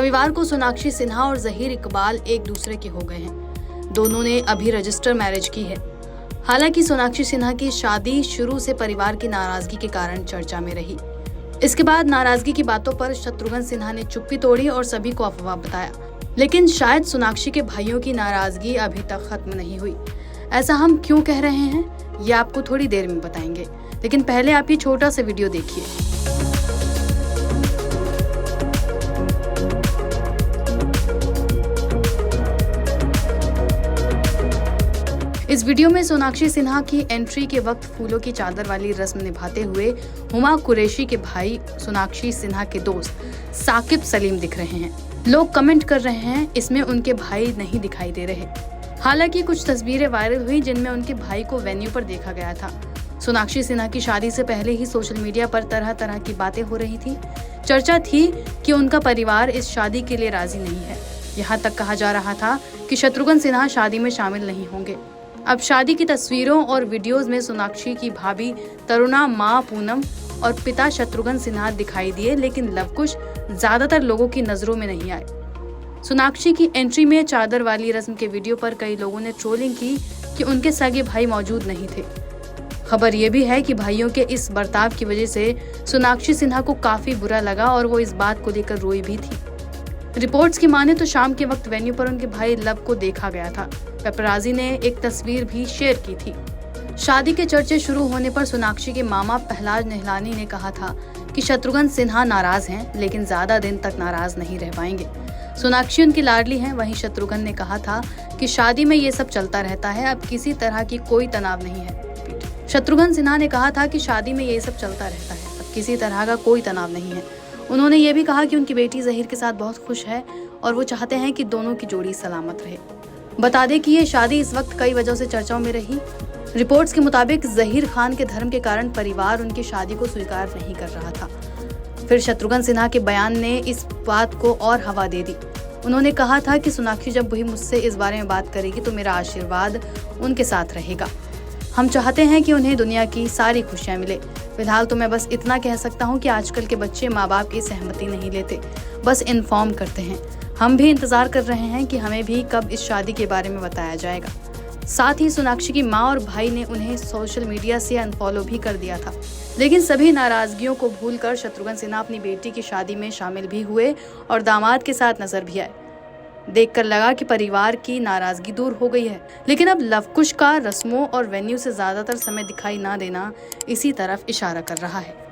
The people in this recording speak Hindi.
रविवार को सोनाक्षी सिन्हा और ज़हीर इकबाल एक दूसरे के हो गए हैं। दोनों ने अभी रजिस्टर मैरिज की है। हालांकि सोनाक्षी सिन्हा की शादी शुरू से परिवार की नाराजगी के कारण चर्चा में रही। इसके बाद नाराजगी की बातों पर शत्रुघ्न सिन्हा ने चुप्पी तोड़ी और सभी को अफवाह बताया। लेकिन शायद सोनाक्षी के भाइयों की नाराजगी अभी तक खत्म नहीं हुई। ऐसा हम क्यों कह रहे हैं, ये आपको थोड़ी देर में बताएंगे, लेकिन पहले आप ये छोटा सा वीडियो देखिए। इस वीडियो में सोनाक्षी सिन्हा की एंट्री के वक्त फूलों की चादर वाली रस्म निभाते हुए हुमा कुरैशी के भाई सोनाक्षी सिन्हा के दोस्त साकिब सलीम दिख रहे हैं। लोग कमेंट कर रहे हैं इसमें उनके भाई नहीं दिखाई दे रहे। हालांकि कुछ तस्वीरें वायरल हुई जिनमें उनके भाई को वेन्यू पर देखा गया था। सोनाक्षी सिन्हा की शादी से पहले ही सोशल मीडिया पर तरह तरह की बातें हो रही थी। चर्चा थी कि उनका परिवार इस शादी के लिए राजी नहीं है। यहाँ तक कहा जा रहा था कि शत्रुघ्न सिन्हा शादी में शामिल नहीं होंगे। अब शादी की तस्वीरों और वीडियोस में सोनाक्षी की भाभी तरुणा, मां पूनम और पिता शत्रुघ्न सिन्हा दिखाई दिए, लेकिन लवकुश ज्यादातर लोगों की नजरों में नहीं आए। सोनाक्षी की एंट्री में चादर वाली रस्म के वीडियो पर कई लोगों ने ट्रोलिंग की कि उनके सगे भाई मौजूद नहीं थे। खबर ये भी है कि भाइयों के इस बर्ताव की वजह से सोनाक्षी सिन्हा को काफी बुरा लगा और वो इस बात को लेकर रोई भी थी। रिपोर्ट्स की माने तो शाम के वक्त वेन्यू पर उनके भाई लव को देखा गया था। पेपराजी ने एक तस्वीर भी शेयर की थी। शादी के चर्चे शुरू होने पर सोनाक्षी के मामा प्रहलाद निहलानी ने कहा था कि शत्रुघ्न सिन्हा नाराज हैं, लेकिन ज्यादा दिन तक नाराज नहीं रह पाएंगे। सोनाक्षी उनकी लाडली हैं। वहीं शत्रुघ्न ने कहा था कि शादी में ये सब चलता रहता है, अब किसी तरह की कोई तनाव नहीं है। शत्रुघ्न सिन्हा ने कहा था कि शादी में ये सब चलता रहता है, अब किसी तरह का कोई तनाव नहीं है। उन्होंने ये भी कहा कि उनकी बेटी ज़हीर के साथ बहुत खुश है और वो चाहते हैं कि दोनों की जोड़ी सलामत रहे। बता दें कि ये शादी इस वक्त कई वजहों से चर्चाओं में रही। रिपोर्ट्स के मुताबिक ज़हीर खान के धर्म के कारण परिवार उनकी शादी को स्वीकार नहीं कर रहा था। फिर शत्रुघ्न सिन्हा के बयान ने इस बात को और हवा दे दी। उन्होंने कहा था कि सोनाक्षी जब भी मुझसे इस बारे में बात करेगी तो मेरा आशीर्वाद उनके साथ रहेगा। हम चाहते हैं कि उन्हें दुनिया की सारी खुशियां मिले। फिलहाल तो मैं बस इतना कह सकता हूं कि आजकल के बच्चे माँ बाप की सहमति नहीं लेते, बस इन्फॉर्म करते हैं। हम भी इंतजार कर रहे हैं कि हमें भी कब इस शादी के बारे में बताया जाएगा। साथ ही सोनाक्षी की माँ और भाई ने उन्हें सोशल मीडिया से अनफॉलो भी कर दिया था। लेकिन सभी नाराजगियों को भूलकर शत्रुघ्न सिन्हा अपनी बेटी की शादी में शामिल भी हुए और दामाद के साथ नजर भी आए। देखकर लगा कि परिवार की नाराजगी दूर हो गई है। लेकिन अब लवकुश का रस्मों और वेन्यू से ज्यादातर समय दिखाई ना देना इसी तरफ इशारा कर रहा है।